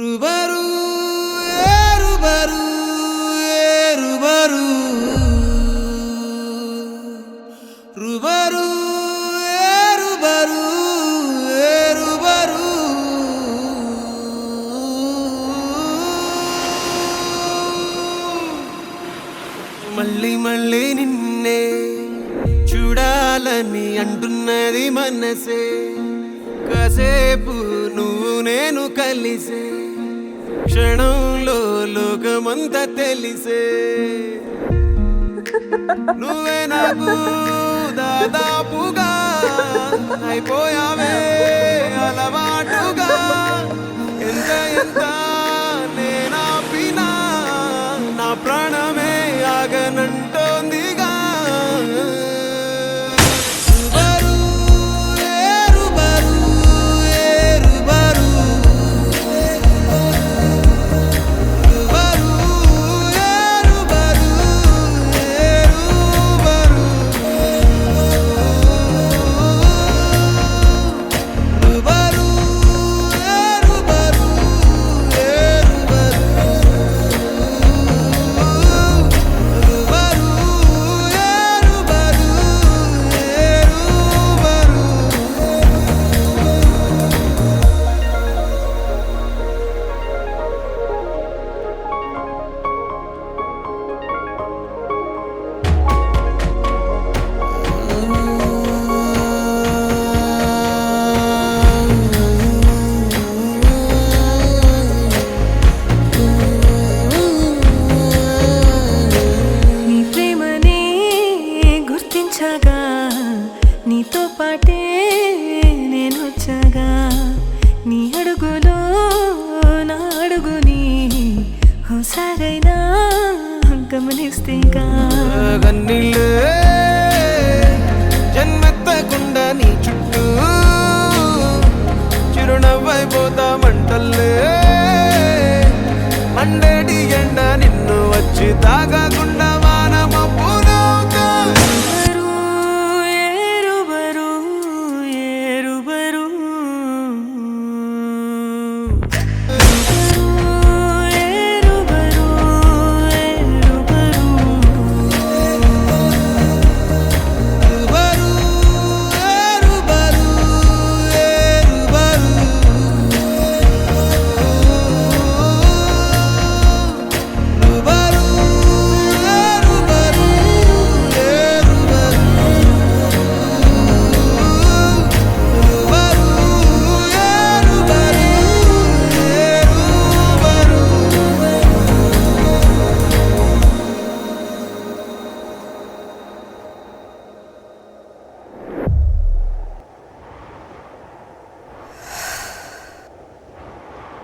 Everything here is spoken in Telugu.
రుబరు రుబరు రుబరు రుబరు రుబరు రుబరు మళ్ళీ మళ్ళీ నిన్నే చూడాలని అంటున్నది మనసే కాసేపు నువ్వు నేను కలిసే క్షణంలో లోకమంతా తెలిసే నువ్వే నాకు దాదాపుగా అయిపోయావే అలవాటుగా ఎంత ఎంత నేనాపినా నా ప్రాణమే ఆగనంటోందిగా నీతో పాటే నేను వచ్చాగా నీ అడుగులో నా అడుగుని హోసారైనా గమనిస్తేగా గన్నీళ్ళే జన్మెత్తకుండా నీ చుట్టూ చిరునవ్వైపోతామంటల్లే మండేటి ఎండ నిన్ను వచ్చి తాగా